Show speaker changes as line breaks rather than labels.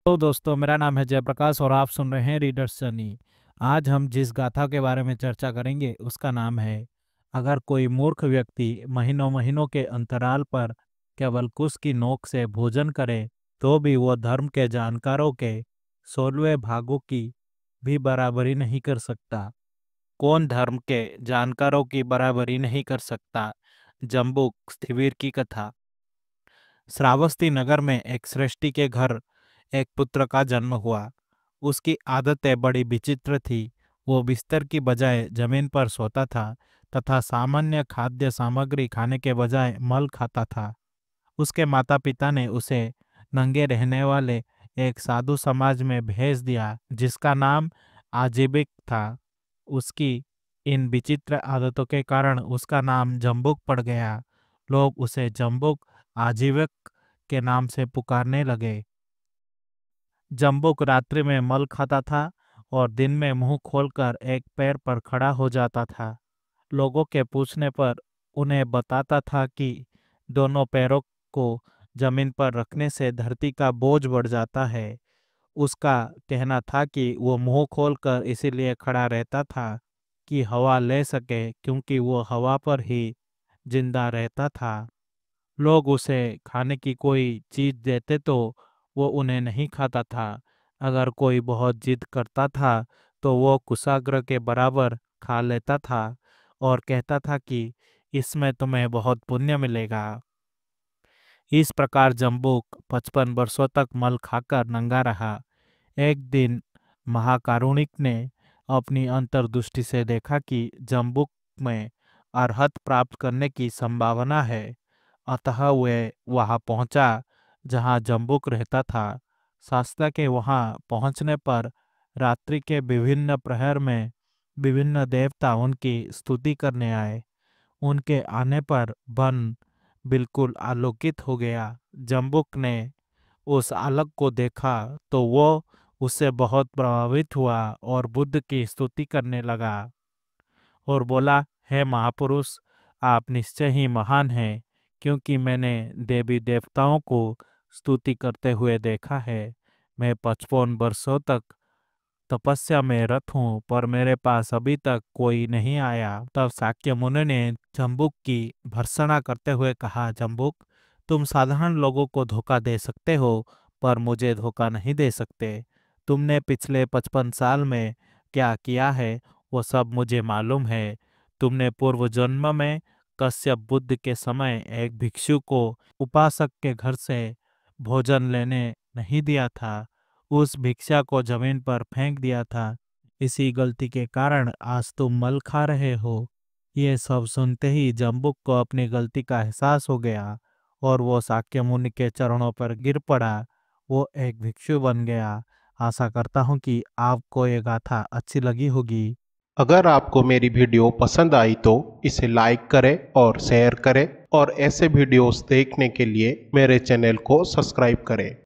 तो दोस्तों, मेरा नाम है जयप्रकाश और आप सुन रहे हैं रीडर्स जर्नी। आज हम जिस गाथा के बारे में चर्चा करेंगे उसका नाम है अगर कोई मूर्ख व्यक्ति महीनों महीनों के अंतराल पर केवल कुश की नोक से भोजन करे तो भी वो धर्म के जानकारों के 16वें भागों की भी बराबरी नहीं कर सकता। कौन धर्म के जानकारों की बराबरी नहीं कर सकता? जम्बूक स्थिविर की कथा। श्रावस्ती नगर में एक सृष्टि के घर एक पुत्र का जन्म हुआ। उसकी आदतें बड़ी विचित्र थी। वो बिस्तर की बजाय जमीन पर सोता था तथा सामान्य खाद्य सामग्री खाने के बजाय मल खाता था। उसके माता पिता ने उसे नंगे रहने वाले एक साधु समाज में भेज दिया जिसका नाम आजीविक था। उसकी इन विचित्र आदतों के कारण उसका नाम जम्बुक पड़ गया। लोग उसे जम्बुक आजीविक के नाम से पुकारने लगे। जम्बुक रात्रि में मल खाता था और दिन में मुंह खोलकर एक पैर पर खड़ा हो जाता था। लोगों के पूछने पर उन्हें बताता था कि दोनों पैरों को जमीन पर रखने से धरती का बोझ बढ़ जाता है। उसका कहना था कि वो मुंह खोलकर इसीलिए खड़ा रहता था कि हवा ले सके, क्योंकि वो हवा पर ही जिंदा रहता था। लोग उसे खाने की कोई चीज देते तो वो उन्हें नहीं खाता था। अगर कोई बहुत जिद करता था तो वो कुशाग्र के बराबर खा लेता था और कहता था कि इसमें तुम्हें बहुत पुण्य मिलेगा। इस प्रकार जम्बूक 55 वर्षों तक मल खाकर नंगा रहा। एक दिन महाकारुणिक ने अपनी अंतर्दृष्टि से देखा कि जम्बूक में अरहत प्राप्त करने की संभावना है। अतः वह वहां पहुंचा जहां जम्बूक रहता था। शास्ता के वहां पहुंचने पर रात्रि के विभिन्न प्रहर में विभिन्न देवता उनकी स्तुति करने आए। उनके आने पर वन बिल्कुल आलोकित हो गया। जम्बुक ने उस आलोक को देखा तो वो उससे बहुत प्रभावित हुआ और बुद्ध की स्तुति करने लगा और बोला, हे महापुरुष, आप निश्चय ही महान हैं, क्योंकि मैंने देवी देवताओं को स्तुति करते हुए देखा है। मैं 55 वर्षों तक तपस्या में रत हूँ, पर मेरे पास अभी तक कोई नहीं आया। तब शाक्य मुनि ने जम्बुक की भर्त्सना करते हुए कहा, जम्बुक, तुम साधारण लोगों को धोखा दे सकते हो, पर मुझे धोखा नहीं दे सकते। तुमने पिछले 55 साल में क्या किया है वो सब मुझे मालूम है। तुमने पूर्व जन्म में कश्यप बुद्ध के समय एक भिक्षु को उपासक के घर से भोजन लेने नहीं दिया था, उस भिक्षा को जमीन पर फेंक दिया था। इसी गलती के कारण आज तुम मल खा रहे हो। ये सब सुनते ही जम्बुक को अपनी गलती का एहसास हो गया और वो शाक्य मुनि के चरणों पर गिर पड़ा। वो एक भिक्षु बन गया। आशा करता हूँ कि आपको ये गाथा अच्छी लगी होगी।
अगर आपको मेरी वीडियो पसंद आई तो इसे लाइक करें और शेयर करें और ऐसे वीडियोस देखने के लिए मेरे चैनल को सब्सक्राइब करें।